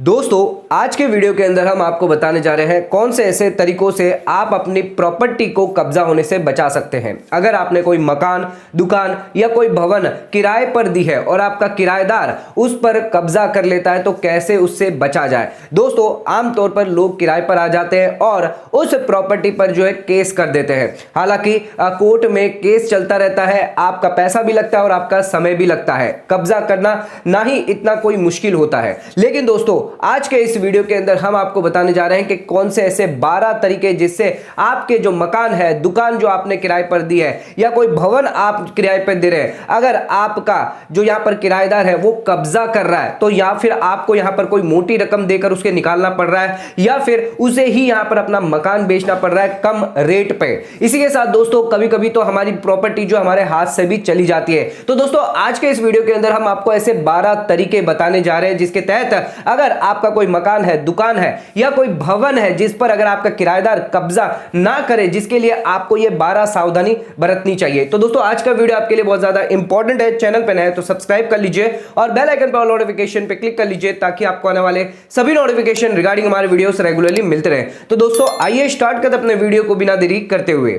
दोस्तों आज के वीडियो के अंदर हम आपको बताने जा रहे हैं कौन से ऐसे तरीकों से आप अपनी प्रॉपर्टी को कब्जा होने से बचा सकते हैं। अगर आपने कोई मकान, दुकान या कोई भवन किराए पर दी है और आपका किराएदार उस पर कब्जा कर लेता है तो कैसे उससे बचा जाए। दोस्तों आमतौर पर लोग किराए पर आ जाते हैं और उस प्रॉपर्टी पर जो है केस कर देते हैं। हालांकि कोर्ट में केस चलता रहता है, आपका पैसा भी लगता है और आपका समय भी लगता है। कब्जा करना ना ही इतना कोई मुश्किल होता है। लेकिन दोस्तों आज के इस वीडियो के अंदर हम आपको बताने जा रहे हैं कि कौन से ऐसे 12 तरीके जिससे आपके जो मकान है, दुकान जो आपने किराए पर दी है या कोई भवन आप किराए पर दे रहे हैं, अगर आपका जो यहां पर किराएदार है वो कब्जा कर रहा है तो या फिर आपको यहां पर कोई मोटी रकम देकर उसके निकालना पड़ रहा है या फिर उसे ही यहां पर अपना मकान बेचना पड़ रहा है कम रेट पे। इसी के साथ दोस्तों कभी कभी तो हमारी प्रॉपर्टी जो हमारे हाथ से भी चली जाती है। तो दोस्तों आज के इस वीडियो के अंदर हम आपको ऐसे 12 तरीके बताने जा रहे हैं जिसके तहत अगर आपका कोई मकान है, दुकान है या कोई भवन है जिस पर अगर आपका किराएदार कब्जा ना करे, जिसके लिए आपको ये 12 सावधानी बरतनी चाहिए। तो दोस्तों आज का वीडियो आपके लिए बहुत ज्यादा इंपॉर्टेंट है। चैनल पर नए हैं तो सब्सक्राइब कर लीजिए और बेल आइकन पर नोटिफिकेशन पे क्लिक कर लीजिए ताकि आपको आने वाले सभी नोटिफिकेशन रिगार्डिंग हमारे वीडियोस रेगुलरली मिलते रहे। तो दोस्तों आइए स्टार्ट करते अपने वीडियो को बिना देरी करते हुए।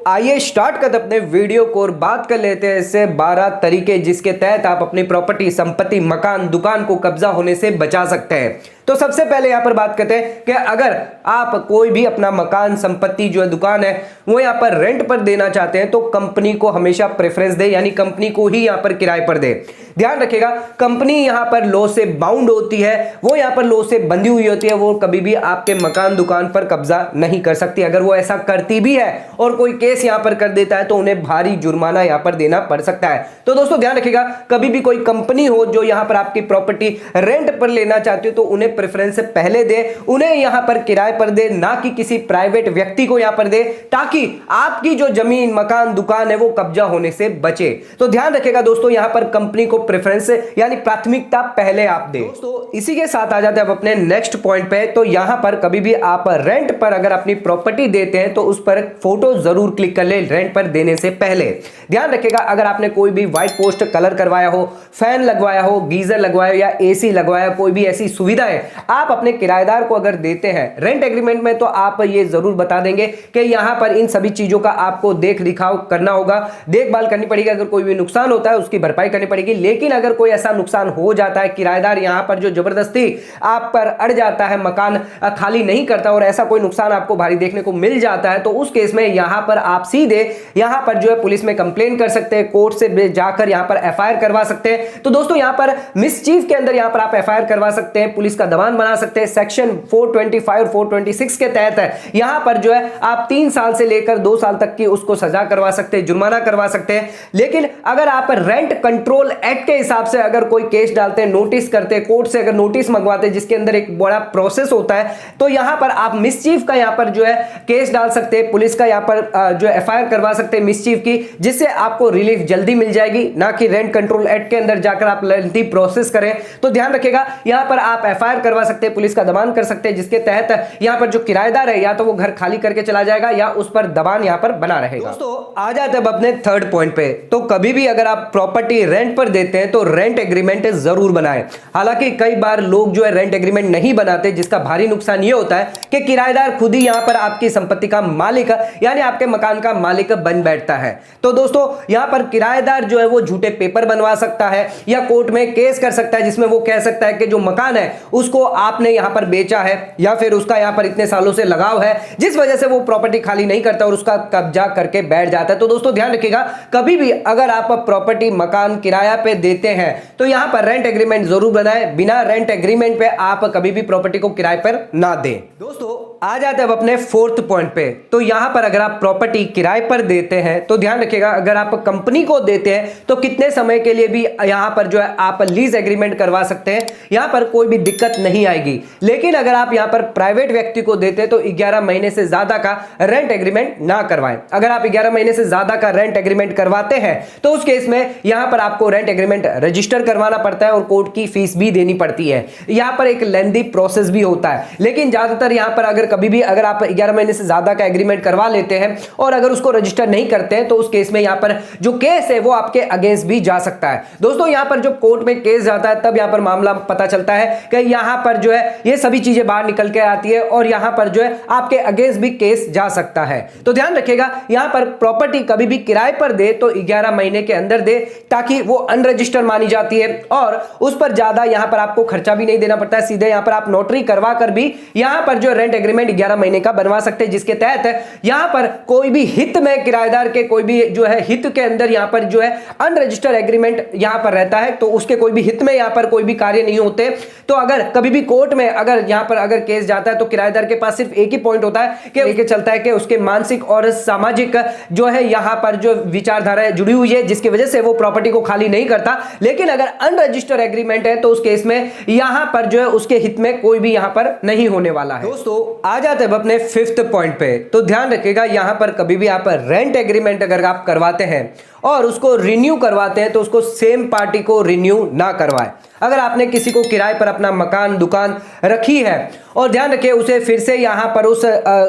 आइए स्टार्ट करते अपने वीडियो को और बात कर लेते हैं ऐसे 12 तरीके जिसके तहत आप अपनी प्रॉपर्टी, संपत्ति, मकान, दुकान को कब्जा होने से बचा सकते हैं। तो सबसे पहले यहां पर बात करते हैं कि अगर आप कोई भी अपना मकान, संपत्ति जो है, दुकान है वो यहां पर रेंट पर देना चाहते हैं तो कंपनी को हमेशा प्रेफरेंस दे, यानी कंपनी को ही यहां पर किराए पर दे। ध्यान रखिएगा कंपनी यहां पर लॉ से बाउंड होती है, वो यहां पर लॉ से बंधी हुई होती है, वो कभी भी आपके मकान, दुकान पर कब्जा नहीं कर सकती। अगर वो ऐसा करती भी है और कोई केस यहां पर कर देता है तो उन्हें भारी जुर्माना यहां पर देना पड़ सकता है। तो दोस्तों ध्यान रखिएगा कभी भी कोई कंपनी हो जो यहां पर आपकी प्रॉपर्टी रेंट पर लेना चाहती हो तो उन्हें प्रेफरेंस पहले दे, उन्हें यहां पर किराए पर दे, ना कि किसी प्राइवेट व्यक्ति को यहां पर दे, ताकि आपकी जो जमीन, मकान, दुकान है वो कब्जा होने से बचे। तो ध्यान रखिएगा दोस्तों यहां पर कंपनी को प्रेफरेंस यानी प्राथमिकता पहले आप दे। दोस्तों इसी के साथ आ जाते हैं अब अपने नेक्स्ट पॉइंट पे। तो यहां पर कभी भी आप रेंट पर अगर अपनी प्रॉपर्टी देते हैं तो उस पर फोटो जरूर क्लिक कर ले रेंट पर देने से पहले। ध्यान रखिएगा अगर आपने कोई भी व्हाइट पोस्ट कलर करवाया हो, फैन लगवाया हो, गीजर लगवाया या एसी लगवाया, कोई भी ऐसी सुविधा है आप अपने किराएदार को अगर देते हैं रेंट एग्रीमेंट में तो आप ये जरूर बता देंगे कि यहां पर इन सभी चीजों का आपको देख दिखाव करना होगा, देखभाल करनी पड़ेगी। अगर कोई भी नुकसान होता है उसकी भरपाई करनी पड़ेगी। लेकिन अगर कोई ऐसा नुकसान हो जाता है, किराएदार यहां पर जो जबरदस्ती आप पर अड़ जाता है, मकान खाली नहीं करता और ऐसा कोई नुकसान आपको भारी देखने को मिल जाता है तो उस केस में यहां पर आप सीधे यहां पर जो है पुलिस में कंप्लेन कर सकते हैं, कोर्ट से जाकर यहां पर एफआईआर करवा सकते हैं। तो दोस्तों यहां पर मिसचीफ के अंदर यहां पर आप एफआईआर करवा सकते हैं, पुलिस का दबान बना सकते हैं। सेक्शन 425 और 426 के तहत यहां पर जो है आप 3 साल से लेकर 2 साल तक की उसको सजा करवा सकते हैं, जुर्माना करवा सकते हैं। लेकिन अगर आप रेंट कंट्रोल एक्ट के हिसाब से अगर कोई केस डालते हैं, नोटिस करते हैं, कोर्ट से अगर नोटिस मंगवाते हैं जिसके अंदर एक बड़ा प्रोसेस होता है, तो यहां पर आप मिसचीफ का यहां पर जो है केस डाल सकते हैं, पुलिस का यहां पर जो एफआईआर करवा सकते हैं मिसचीफ की, जिससे आपको रिलीफ जल्दी मिल जाएगी, ना कि रेंट कंट्रोल एक्ट के अंदर जाकर आप लेंथी प्रोसेस करें। तो ध्यान रखिएगा यहां पर आप एफआईआर करवा सकते हैं, पुलिस का दबान कर सकते हैं, जिसके तहत यहां पर जो किराएदार है या तो वो घर खाली करके चला जाएगा या उस पर दबान यहां पर बना रहेगा। दोस्तों आ जाते हैं अब अपने थर्ड पॉइंट पे। तो कभी भी अगर आप प्रॉपर्टी रेंट पर देते हैं तो रेंट एग्रीमेंट जरूर बनाएं। हालांकि कई बार लोग जो है रेंट एग्रीमेंट नहीं बनाते, जिसका भारी नुकसान यह होता है कि किराएदार खुद ही यहां पर आपकी संपत्ति का मालिक यानी आपके मकान का मालिक बन बैठता है। तो दोस्तों यहां पर किराएदार जो है वो झूठे पेपर बनवा सकता है या कोर्ट में केस कर सकता है, जिसमें वो कह सकता है कि जो मकान है उसको आपने यहां पर बेचा है या फिर उसका यहां पर इतने सालों से लगाव है, जिस वजह से वो प्रॉपर्टी खाली नहीं करता और उसका कब्जा करके बैठ जाता है। तो दोस्तों ध्यान रखिएगा कभी भी अगर आप प्रॉपर्टी, मकान किराया पे देते हैं तो यहां पर रेंट एग्रीमेंट जरूर बनाएं। बिना रेंट एग्रीमेंट पे आप कभी भी प्रॉपर्टी को किराए पर ना दें। दोस्तों आ जाते हैं अब अपने फोर्थ पॉइंट पे। तो यहां पर अगर आप प्रॉपर्टी किराए पर देते हैं तो ध्यान रखिएगा अगर आप कंपनी को देते हैं तो कितने समय के लिए भी यहां पर जो है आप लीज एग्रीमेंट करवा सकते हैं, यहां पर कोई भी दिक्कत नहीं आएगी। लेकिन अगर आप यहां पर प्राइवेट व्यक्ति को देते हैं तो 11 महीने से ज्यादा का रेंट एग्रीमेंट ना करवाएं। अगर आप 11 महीने से ज्यादा का रेंट एग्रीमेंट करवाते हैं तो उस केस में यहां पर आपको रेंट एग्रीमेंट रजिस्टर करवाना पड़ता है और कोर्ट की फीस भी देनी पड़ती है। यहां पर एक लेंथी प्रोसेस भी होता है। लेकिन ज्यादातर यहां पर अगर कभी भी अगर आप 11 महीने से ज्यादा का एग्रीमेंट करवा लेते हैं और अगर उसको रजिस्टर नहीं करते हैं तो उस केस में यहां पर जो केस है वो आपके अगेंस्ट भी जा सकता है। दोस्तों यहां पर जब कोर्ट में केस जाता है तब यहां पर मामला पता चलता है कि यहां पर जो है ये सभी चीजें बाहर निकल के आती है और यहां पर जो है आपके अगेंस्ट भी केस जा सकता है। तो ध्यान रखिएगा यहां पर प्रॉपर्टी कभी भी किराए पर दे तो 11 महीने के अंदर दे, ताकि वो अनरजिस्टर्ड मानी जाती है और उस पर ज्यादा यहां पर आपको खर्चा भी नहीं देना पड़ता है। सीधे यहां पर आप नोटरी करवा कर भी यहां पर जो रेंट एग्रीमेंट 11 महीने का बनवा सकते हैं, जिसके तहत यहां पर कोई भी हित में किराएदार के कोई भी जो है हित के अंदर यहां पर जो है अनरजिस्टर्ड एग्रीमेंट यहां पर रहता है तो उसके कोई भी हित में यहां पर कोई भी कार्य नहीं होते। तो अगर कभी भी कोर्ट में अगर यहां पर अगर केस जाता है तो किराएदार के पास सिर्फ एक ही पॉइंट होता है कि लेके चलता है कि उसके मानसिक और सामाजिक जो है यहां पर जो विचारधारा जुड़ी हुई है, जिसकी वजह से वो प्रॉपर्टी को खाली नहीं करता। लेकिन अगर अनरजिस्टर्ड एग्रीमेंट है तो उस केस में यहां पर जो है उसके हित में कोई भी यहां पर नहीं होने वाला है। दोस्तों आ जाते हैं अपने 5th पॉइंट पे। तो ध्यान रखिएगा यहां पर कभी भी आप रेंट एग्रीमेंट अगर आप करवाते हैं और उसको रिन्यू करवाते हैं तो उसको सेम पार्टी को रिन्यू ना करवाए। अगर आपने किसी को किराए पर अपना मकान दुकान रखी है और ध्यान रखिए उसे फिर से यहां पर उस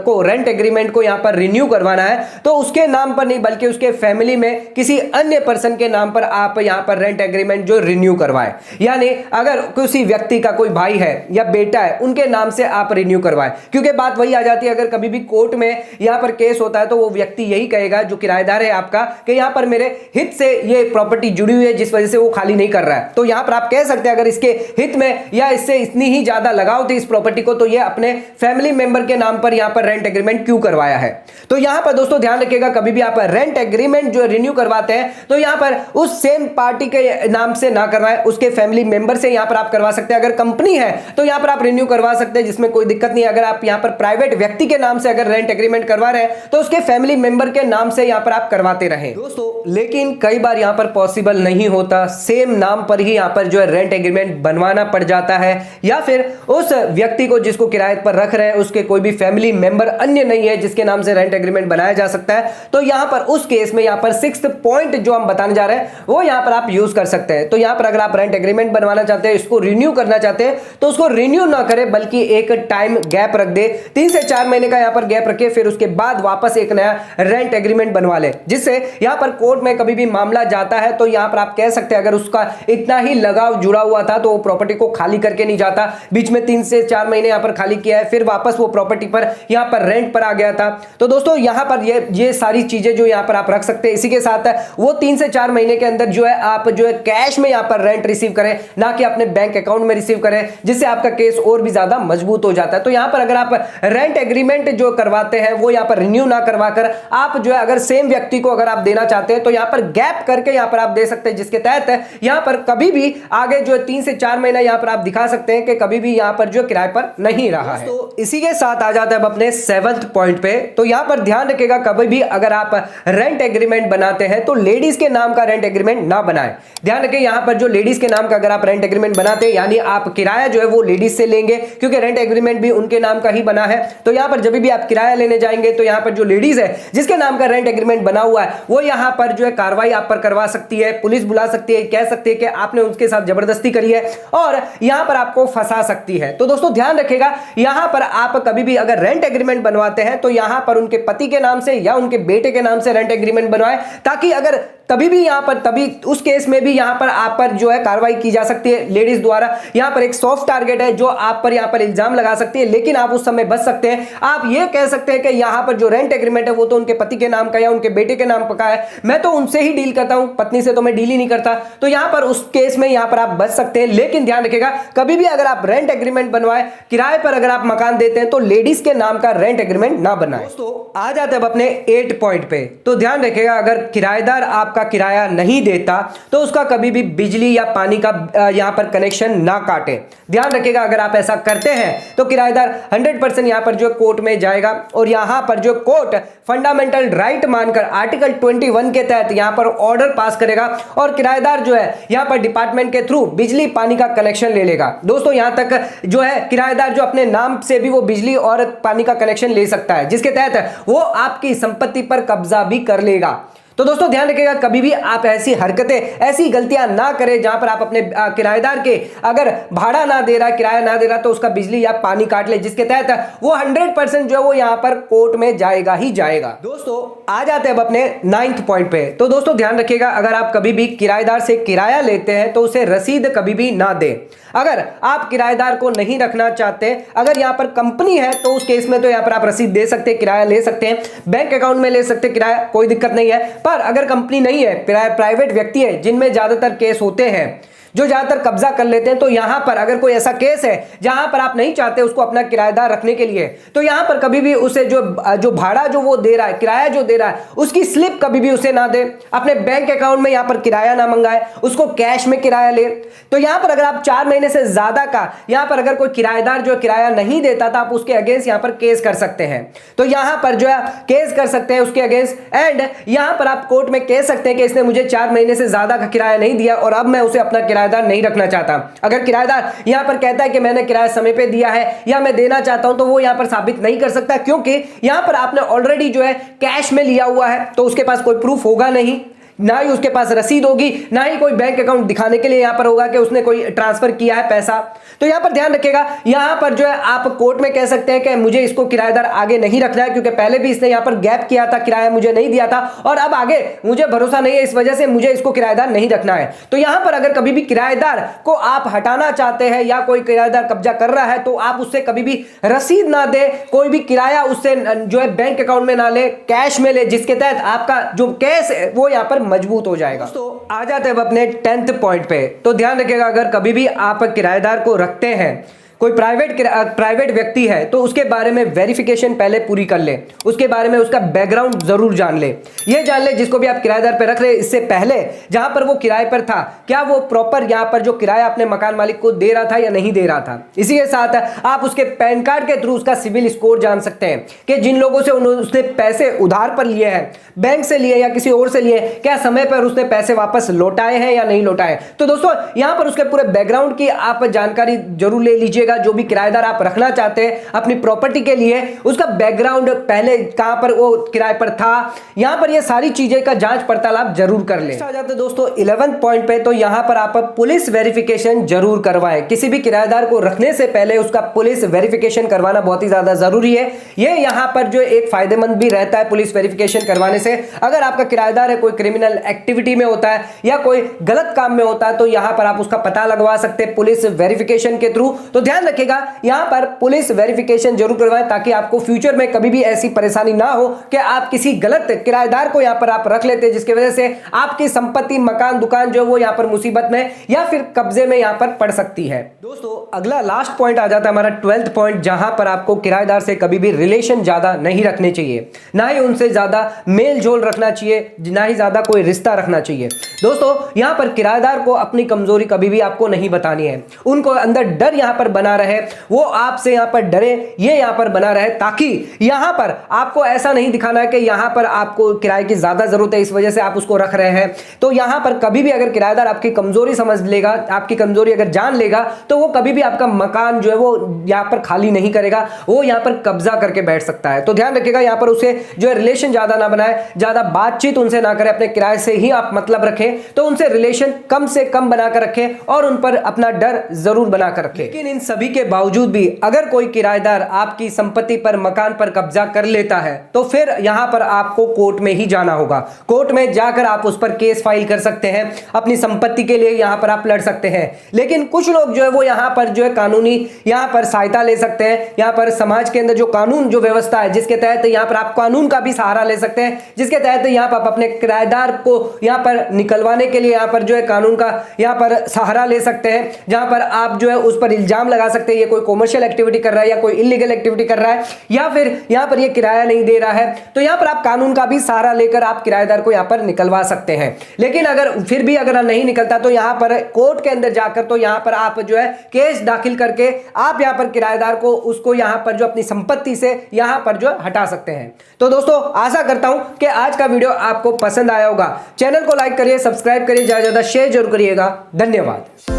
को रेंट एग्रीमेंट को यहां पर रिन्यू करवाना है तो उसके नाम पर नहीं बल्कि उसके फैमिली में किसी अन्य पर्सन के नाम पर आप यहां पर रेंट एग्रीमेंट जो रिन्यू करवाएं। यानी अगर किसी व्यक्ति का कोई भाई है या बेटा है उनके नाम से आप रिन्यू करवाएं, क्योंकि बात वही आ जाती है अगर कभी भी कोर्ट में यहां पर केस होता है तो वो व्यक्ति यही कहेगा जो किराएदार है आपका कि यहां पर मेरे हित से ये प्रॉपर्टी जुड़ी हुई है जिस वजह से वो खाली नहीं कर रहा है। तो यहां पर आप कह सकते हैं अगर इसके हित में या इससे इतनी ही ज्यादा लगाव थी इस प्रॉपर्टी को तो ये अपने फैमिली मेंबर के नाम पर यहां पर रेंट एग्रीमेंट क्यों करवाया है। तो यहां पर दोस्तों ध्यान रखिएगा कभी भी आप रेंट एग्रीमेंट जो रिन्यू करवाते हैं तो यहां पर उस सेम पार्टी के नाम से ना करवाएं, उसके फैमिली मेंबर से यहां पर आप करवा सकते हैं। अगर कंपनी है तो यहां पर आप रिन्यू करवा सकते हैं जिसमें कोई दिक्कत नहीं। अगर आप यहां पर प्राइवेट व्यक्ति के नाम से अगर रेंट एग्रीमेंट करवा रहे हैं तो उसके फैमिली मेंबर के नाम से यहां पर आप करवाते रहें दोस्तों। लेकिन कई बार यहां पर पॉसिबल नहीं होता, सेम नाम पर ही यहां पर जो है रेंट एग्रीमेंट बनवाना पड़ जाता है या फिर उस व्यक्ति को जिसको किराए पर रख रहे हैं उसके कोई भी फैमिली मेंबर अन्य नहीं है जिसके नाम से रेंट एग्रीमेंट बनाया जा सकता है। तो यहां पर उस केस में यहां पर 6th पॉइंट जो हम बताने जा रहे हैं वो यहां पर आप यूज कर सकते हैं। तो यहां पर अगर आप रेंट एग्रीमेंट बनवाना चाहते हैं, इसको रिन्यू करना चाहते हैं तो उसको रिन्यू ना करें बल्कि एक टाइम गैप रख दे, 3 से 4 महीने का यहां पर गैप रखे, फिर उसके बाद वापस एक नया रेंट एग्रीमेंट बनवा ले, जिससे यहां पर कोर्ट में कभी भी मामला जाता है तो यहां पर आप कह सकते हैं अगर उसका इतना ही लगाव जुड़ा हुआ था तो वो प्रॉपर्टी को खाली करके नहीं जाता, बीच में 3 से 4 महीने यहां पर खाली किया है फिर वापस वो प्रॉपर्टी पर यहां पर रेंट पर आ गया था। तो दोस्तों यहां पर ये सारी चीजें जो यहां पर आप रख सकते हैं। इसी के साथ वो 3 से 4 महीने के अंदर जो है आप जो है कैश में यहां पर रेंट रिसीव करें, ना कि अपने बैंक अकाउंट में रिसीव करें, जिससे आपका केस और भी ज्यादा मजबूत हो जाता है। तो यहां पर अगर आप रेंट एग्रीमेंट जो करवाते हैं वो यहां पर रिन्यू ना करवाकर आप जो है अगर सेम व्यक्ति को अगर आप देना चाहते हैं तो यहां पर गैप करके यहां पर आप दे सकते हैं, जिसके तहत यहां पर कभी भी आगे जो 3 से 4 महीना यहां पर आप दिखा सकते हैं कि कभी भी यहां पर जो किराए पर नहीं रहा है। तो इसी के साथ आ जाते हैं अब अपने 7th पॉइंट पे। तो यहां पर ध्यान रखिएगा कभी भी अगर आप रेंट एग्रीमेंट बनाते हैं तो लेडीज के नाम का रेंट एग्रीमेंट ना बनाएं। ध्यान रखिए यहां पर जो लेडीज के नाम का अगर आप रेंट एग्रीमेंट बनाते हैं यानी आप किराया जो है वो लेडीज से लेंगे, क्योंकि रेंट एग्रीमेंट भी उनके नाम का ही बना है। तो यहां पर जब भी आप किराया लेने जाएंगे तो यहां पर जो लेडीज है जिसके नाम का रेंट एग्रीमेंट बना हुआ है वो यहां पर जो है कार्रवाई आप पर करवा सकती है, पुलिस बुला सकती है, कह सकती है कि आपने उसके साथ जबरदस्ती करी है और यहां पर आपको फंसा सकती है। तो दोस्तों ध्यान रखिएगा यहां पर आप कभी भी अगर रेंट एग्रीमेंट बनवाते हैं तो यहां पर उनके पति के नाम से या उनके बेटे के नाम से रेंट एग्रीमेंट बनवाएं, ताकि अगर तभी भी यहां पर तभी उस केस में भी यहां पर आप पर जो है कार्रवाई की जा सकती है लेडीज द्वारा। यहां पर एक सॉफ्ट टारगेट है जो आप पर यहां पर इल्जाम लगा सकती है, लेकिन आप उस समय बच सकते हैं। आप ये कह सकते हैं कि यहां पर जो रेंट एग्रीमेंट है वो तो उनके पति के नाम का या उनके बेटे के नाम का है, मैं तो उनसे ही डील करता हूं, पत्नी से तो मैं डील ही नहीं करता। तो यहां पर उस केस में यहां पर आप बच सकते हैं। लेकिन ध्यान रखिएगा कभी भी अगर आप रेंट एग्रीमेंट बनवाए, किराए पर अगर आप मकान देते हैं तो लेडीज के नाम का रेंट एग्रीमेंट ना बनाए। दोस्तों आ जाते हैं अब अपने 8 पॉइंट पे। तो ध्यान रखिएगा अगर किराएदार आपका किराया नहीं देता तो उसका कभी भी बिजली या पानी का यहां पर कनेक्शन ना काटे। ध्यान रखिएगा अगर आप ऐसा करते हैं तो किराएदार 100% यहां पर जो कोर्ट में जाएगा और यहां पर जो कोर्ट फंडामेंटल राइट मानकर आर्टिकल 21 के तहत यहां पर ऑर्डर पास करेगा और किराएदार जो है यहां पर डिपार्टमेंट के थ्रू बिजली पानी का कनेक्शन ले लेगा। दोस्तों यहां तक जो है किराएदार जो अपने नाम से भी वो बिजली और पानी का कनेक्शन ले सकता है, जिसके तहत वो आपकी संपत्ति पर कब्जा भी कर लेगा। तो दोस्तों ध्यान रखिएगा, कभी भी आप ऐसी हरकतें, ऐसी गलतियां ना करें जहां पर आप अपने किराएदार के अगर भाड़ा ना दे रहा, किराया ना दे रहा, तो उसका बिजली या पानी काट ले, जिसके तहत वो 100% जो है वो यहां पर कोर्ट में जाएगा ही जाएगा। दोस्तों आ जाते हैं अब अपने 9th पॉइंट पे। तो दोस्तों ध्यान रखिएगा, अगर आप कभी भी किराएदार से किराया लेते हैं तो उसे रसीद कभी भी ना दें। अगर आप किराएदार को नहीं रखना चाहते, अगर यहां पर कंपनी है तो उस केस में तो यहां पर आप रसीद दे सकते हैं, किराया ले सकते हैं, बैंक अकाउंट में ले सकते हैं किराया, कोई दिक्कत नहीं है। पर अगर कंपनी नहीं है, प्राइवेट व्यक्ति है, जिनमें ज्यादातर केस होते हैं, जो ज्यादातर कब्जा कर लेते हैं, तो यहां पर अगर कोई ऐसा केस है जहां पर आप नहीं चाहते उसको अपना किराएदार रखने के लिए, तो यहां पर कभी भी उसे जो भाड़ा जो वो दे रहा है, किराया जो दे रहा है, उसकी स्लिप कभी भी उसे ना दे, अपने बैंक अकाउंट में यहां पर किराया ना मंगाए, उसको कैश में किराया ले। तो यहां पर अगर आप 4 महीने से ज्यादा का यहां पर अगर कोई किराएदार जो किराया नहीं देता था, आप उसके अगेंस्ट यहां पर केस कर सकते हैं। तो यहां पर जो है केस कर सकते हैं उसके अगेंस्ट, एंड यहां पर आप कोर्ट में कह सकते हैं कि इसने मुझे 4 महीने से ज्यादा का किराया नहीं दिया और अब मैं उसे अपना किराएदार नहीं रखना चाहता। अगर किराएदार यहां पर कहता है कि मैंने किराया समय पे दिया है या मैं देना चाहता हूं, तो वो यहां पर साबित नहीं कर सकता, क्योंकि यहां पर आपने ऑलरेडी जो है कैश में लिया हुआ है, तो उसके पास कोई प्रूफ होगा नहीं, ना ही उसके पास रसीद होगी, ना ही कोई बैंक अकाउंट दिखाने के लिए यहां पर होगा कि उसने कोई ट्रांसफर किया है पैसा। तो यहां पर ध्यान रखिएगा, यहां पर जो है आप कोर्ट में कह सकते हैं कि मुझे इसको किराएदार आगे नहीं रखना है, क्योंकि पहले भी इसने यहां पर गैप किया था, किराया मुझे नहीं दिया था और अब आगे मुझे भरोसा नहीं है, इस वजह से मुझे इसको किराएदार नहीं रखना है। तो यहां पर अगर कभी भी किराएदार को आप हटाना चाहते हैं या कोई किराएदार कब्जा कर रहा है, तो आप उससे कभी भी रसीद ना दे, कोई भी किराया उससे जो है बैंक अकाउंट में ना ले, कैश में ले, जिसके तहत आपका जो केस है वो यहां पर मजबूत हो जाएगा। तो आ जाते हैं अब अपने 10th पॉइंट पे। तो ध्यान रखिएगा, अगर कभी भी आप किराएदार को रखते हैं, कोई प्राइवेट व्यक्ति है, तो उसके बारे में वेरिफिकेशन पहले पूरी कर ले, उसके बारे में उसका बैकग्राउंड जरूर जान ले। ये जान ले जिसको भी आप किराएदार पे रख रहे हैं, इससे पहले जहां पर वो किराए पर था, क्या वो प्रॉपर यहां पर जो किराया अपने मकान मालिक को दे रहा था या नहीं दे रहा था। इसी के साथ आप उसके पैन कार्ड के थ्रू उसका सिविल स्कोर जान सकते हैं कि जिन लोगों से उसने पैसे उधार पर लिए हैं, बैंक से लिए या किसी और से लिए, क्या समय पर उसने पैसे वापस लौटाए हैं या नहीं लौटाए। तो दोस्तों यहां पर उसके पूरे बैकग्राउंड की आप जानकारी जरूर ले लीजिएगा। जो भी किराएदार आप रखना चाहते हैं अपनी प्रॉपर्टी के लिए, उसका बैकग्राउंड पहले कहां पर वो किराए पर था, यहां पर ये सारी चीजें का जांच पड़ताल आप जरूर कर लें। आ जाते दोस्तों 11th पॉइंट पे। तो यहां पर आप पुलिस वेरिफिकेशन जरूर करवाएं। किसी भी किराएदार को रखने से पहले उसका पुलिस वेरिफिकेशन करवाना बहुत ही ज्यादा जरूरी है। ये यहां पर जो एक फायदेमंद भी रहता है पुलिस वेरिफिकेशन करवाने से। अगर आपका किराएदार है कोई क्रिमिनल एक्टिविटी में होता है या कोई गलत काम में होता है, तो यहां पर आप उसका पता लगवा सकते हैं पुलिस वेरिफिकेशन के थ्रू। तो ध्यान रखिएगा, यहां पर पुलिस वेरिफिकेशन जरूर करवाएं, ताकि आपको फ्यूचर में कभी भी ऐसी परेशानी ना हो कि आप किसी गलत किराएदार को यहां पर आप रख लेते हैं, जिसकी वजह से आपकी संपत्ति, मकान, दुकान जो वो यहां पर मुसीबत में या फिर कब्जे में यहां पर पड़ सकती है। दोस्तों अगला लास्ट पॉइंट आ जाता है हमारा 12th पॉइंट, जहां पर आपको किराएदार से कभी भी रिलेशन ज्यादा नहीं रखने चाहिए, ना ही उनसे ज्यादा मेल जोल रखना चाहिए, ना ही ज्यादा कोई रिश्ता रखना चाहिए। दोस्तों यहां पर किराएदार को अपनी कमजोरी कभी भी आपको नहीं बतानी है। उनको अंदर डर यहां पर बना रहे, वो आपसे यहां पर डरे, ये यहां पर बना रहे, ताकि यहां पर आपको ऐसा नहीं दिखाना है कि यहां पर आपको किराए की ज्यादा जरूरत है, इस वजह से आप उसको रख रहे हैं। तो यहां पर कभी भी अगर किराएदार आपकी कमजोरी समझ लेगा, आपकी कमजोरी अगर जान लेगा, तो वो कभी भी आपका मकान जो है वो यहां पर खाली नहीं करेगा, वो यहां पर कब्जा करके बैठ सकता है। तो ध्यान रखिएगा, यहां पर उसे जो है रिलेशन ज्यादा ना बनाए, ज्यादा बातचीत उनसे ना करें, अपने किराए से ही आप मतलब रखें। तो उनसे रिलेशन कम से कम बनाकर रखें और उन पर अपना डर जरूर बनाकर रखें। लेकिन इन सभी के बावजूद भी अगर कोई किराएदार आपकी संपत्ति पर, मकान पर कब्जा कर लेता है, तो फिर यहां पर आपको कोर्ट में ही जाना होगा। कोर्ट में जाकर आप उस पर केस फाइल कर सकते हैं, अपनी संपत्ति के लिए यहां पर आप लड़ सकते हैं। लेकिन कुछ लोग जो है वो यहां पर जो है कानूनी यहां पर सहायता ले सकते हैं। यहां पर समाज के अंदर जो कानून जो व्यवस्था है, जिसके तहत यहां पर आप कानून का भी सहारा ले सकते हैं, जिसके तहत यहां पर आप अपने किराएदार को यहां पर निकलवाने के लिए यहां पर जो है कानून का यहां पर सहारा ले सकते हैं, जहां पर आप जो है उस पर इल्जाम लगा सकते हैं ये कोई कॉमर्शियल एक्टिविटी कर रहा है या कोई इलीगल एक्टिविटी कर रहा है, या फिर यहां पर ये किराया नहीं दे रहा है। तो यहां पर आप कानून का भी सहारा लेकर आप किराएदार को यहां पर निकलवा सकते हैं। लेकिन अगर फिर भी अगर नहीं निकलता, तो यहां पर कोर्ट के अंदर जाकर तो यहां पर आप जो है केस दाखिल करके आप यहां पर किराएदार को उसको यहां पर जो अपनी संपत्ति से यहां पर जो हटा सकते हैं। तो दोस्तों आशा करता हूं कि आज का वीडियो आपको पसंद आया होगा। चैनल को लाइक करिए, सब्सक्राइब करिए, ज्यादा से ज्यादा शेयर जरूर करिएगा। धन्यवाद।